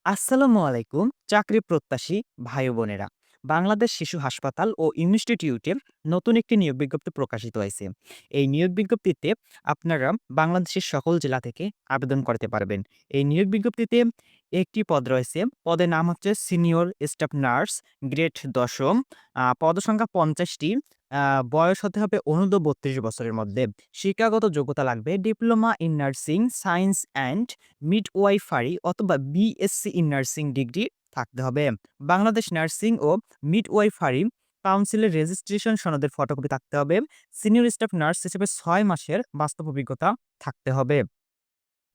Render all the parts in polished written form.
আসসালামু আলাইকুম চাকরি প্রত্যাশী ভাই ও বোনেরা। বাংলাদেশ শিশু হাসপাতাল ও ইনস্টিটিউটে নতুন একটি নিয়োগ বিজ্ঞপ্তি প্রকাশিত হয়েছে। এই নিয়োগ বিজ্ঞপ্তিতে আপনারা বাংলাদেশের সকল জেলা থেকে আবেদন করতে পারবেন। এই নিয়োগ বিজ্ঞপ্তিতে একটি পদ রয়েছে। পদের নাম হচ্ছে সিনিয়র স্টাফ নার্স, গ্রেড ১০ম। পদসংখ্যা ৫০টি। বয়স হতে হবে অনূর্ধ্ব ৩২ বছরের মধ্যে। শিক্ষাগত যোগ্যতা লাগবে diploma in nursing science and midwifery অথবা বিএসসি ইন নার্সিং ডিগ্রি থাকতে হবে। বাংলাদেশ নার্সিং ও মিডওয়াইফারি কাউন্সিলের রেজিস্ট্রেশন সনদের ফটোকপি থাকতে হবে। সিনিয়র স্টাফ নার্স হিসেবে ৬ মাসের বাস্তব অভিজ্ঞতা থাকতে হবে।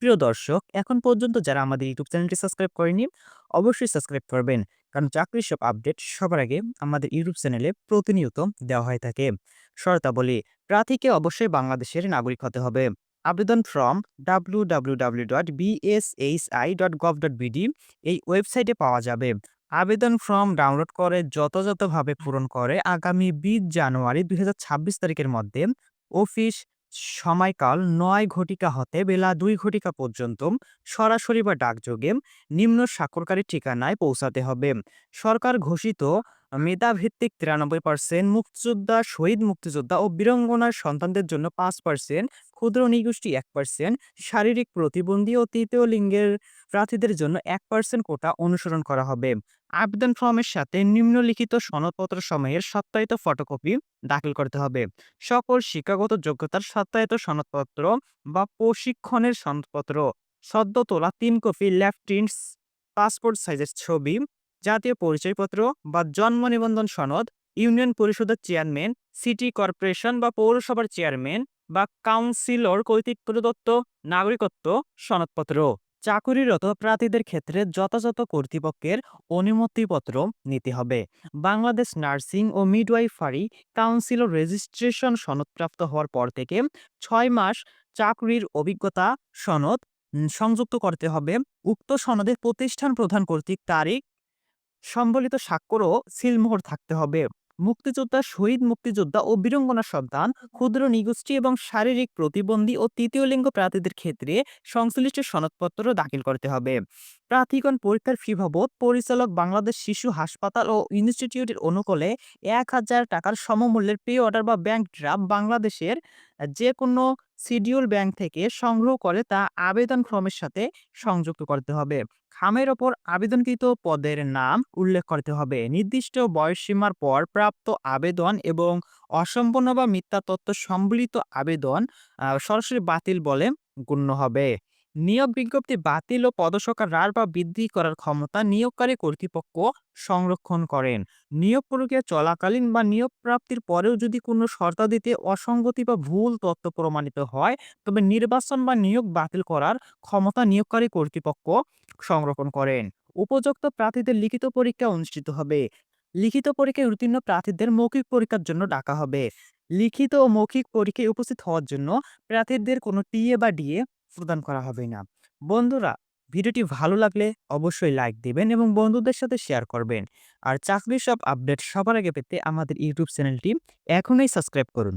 প্রিয় দর্শক, এখন পর্যন্ত যারা আমাদের ইউটিউব চ্যানেলটি সাবস্ক্রাইব করেনি, অবশ্যই সাবস্ক্রাইব করবেন। কারণ চাকরির সব আপডেট সবার আগে আমাদের ইউটিউব চ্যানেলে প্রতিনিয়ত দেওয়া হয়ে থাকে। শর্তাবলী: প্রার্থীকে অবশ্যই বাংলাদেশের নাগরিক হতে হবে। আবেদন ফর্ম www.bshi.gov.bd এই ওয়েবসাইটে পাওয়া যাবে। আবেদন ফর্ম ডাউনলোড করে যথাযথভাবে পূরণ করে আগামী ২০ জানুয়ারি ২০২৬ তারিখের মধ্যে অফিস সময়কাল ৯ ঘটিকা হতে বেলা ২ ঘটিকা পর্যন্ত সরাসরি বা ডাকযোগে নিম্ন স্বাক্ষরকারী ঠিকানায় পৌঁছাতে হবে। সরকার ঘোষিত মেধাভিত্তিক ৯৩%, মুক্তিযোদ্ধা, শহীদ মুক্তিযোদ্ধা ও বীরাঙ্গনার সন্তানদের জন্য ৫%, ক্ষুদ্র নৃগোষ্ঠী ১%, শারীরিক প্রতিবন্ধী ও তৃতীয় লিঙ্গের প্রার্থীদের জন্য ১% কোটা অনুসরণ করা হবে। আবেদন ফর্মের সাথে নিম্নলিখিত সনদপত্র সমূহের সত্যায়িত ফটোকপি দাখিল করতে হবে। সকল শিক্ষাগত যোগ্যতার সত্যায়িত সনদপত্র বা প্রশিক্ষণের সনদপত্র, সদ্য তোলা ৩ কপি লেফটেন্স পাসপোর্ট সাইজের ছবি, জাতীয় পরিচয়পত্র বা জন্ম নিবন্ধন সনদ, ইউনিয়ন পরিষদের চেয়ারম্যান, সিটি কর্পোরেশন বা পৌরসভার চেয়ারম্যান বা কাউন্সিলর কর্তৃক প্রদত্ত নাগরিকত্ব সনদপত্র। চাকুরিরত প্রার্থীদের ক্ষেত্রে যথাযথ কর্তৃপক্ষের অনুমতিপত্র নিতে হবে। বাংলাদেশ নার্সিং ও মিডওয়াইফারি কাউন্সিলর রেজিস্ট্রেশন সনদপ্রাপ্ত হওয়ার পর থেকে ৬ মাস চাকরির অভিজ্ঞতা সনদ সংযুক্ত করতে হবে। উক্ত সনদে প্রতিষ্ঠান প্রধান কর্তৃক তারিখ সম্বলিত স্বাক্ষর ও সিলমোহর থাকতে হবে। মুক্তিযোদ্ধা, শহীদ মুক্তিযোদ্ধা ও বীরাঙ্গনার সন্তান, ক্ষুদ্র নৃগোষ্ঠী এবং শারীরিক প্রতিবন্ধী ও তৃতীয় লিঙ্গ প্রার্থীদের ক্ষেত্রে সংশ্লিষ্ট সনদপত্র দাখিল করতে হবে। প্রার্থীগণ পরীক্ষার ফি বাবদ পরিচালক বাংলাদেশ শিশু হাসপাতাল ও ইনস্টিটিউটের অনুকূলে ১,০০০ টাকার সমমূল্যের পে অর্ডার বা ব্যাংক ড্রাফট বাংলাদেশের যে কোনো শিডিউল ব্যাংক থেকে সংগ্রহ করে তা আবেদন ফর্মের সাথে সংযুক্ত করতে হবে। খামের ওপর আবেদনকৃত পদের নাম উল্লেখ করতে হবে। নির্দিষ্ট বয়সসীমার পর প্রাপ্ত আবেদন এবং অসম্পূর্ণ বা মিথ্যা তথ্য সম্বলিত আবেদন সরাসরি বাতিল বলে গণ্য হবে। নিয়োগ বিজ্ঞপ্তি বাতিল ও পদসংখ্যা হ্রাস বা বৃদ্ধি করার ক্ষমতা নিয়োগকারী কর্তৃপক্ষ সংরক্ষণ করেন। নিয়োগ প্রক্রিয়া চলাকালীন বা নিয়োগ প্রাপ্তির পরেও যদি কোনো শর্তাদিতে অসঙ্গতি বা ভুল তথ্য প্রমাণিত হয়, তবে নির্বাচন বা নিয়োগ বাতিল করার ক্ষমতা নিয়োগকারী কর্তৃপক্ষ সংরক্ষণ করেন। উপযুক্ত প্রার্থীদের লিখিত পরীক্ষা অনুষ্ঠিত হবে। লিখিত পরীক্ষায় উত্তীর্ণ প্রার্থীদের মৌখিক পরীক্ষার জন্য ডাকা হবে। লিখিত ও মৌখিক পরীক্ষায় উপস্থিত হওয়ার জন্য প্রার্থীদের কোনো টিএ বা ডিএ প্রদান করা হবে না। বন্ধুরা, ভিডিওটি ভালো লাগলে অবশ্যই লাইক দিবেন এবং বন্ধুদের সাথে শেয়ার করবেন। আর চাকরির সব আপডেট সবার আগে পেতে আমাদের ইউটিউব চ্যানেলটি এখনই সাবস্ক্রাইব করুন।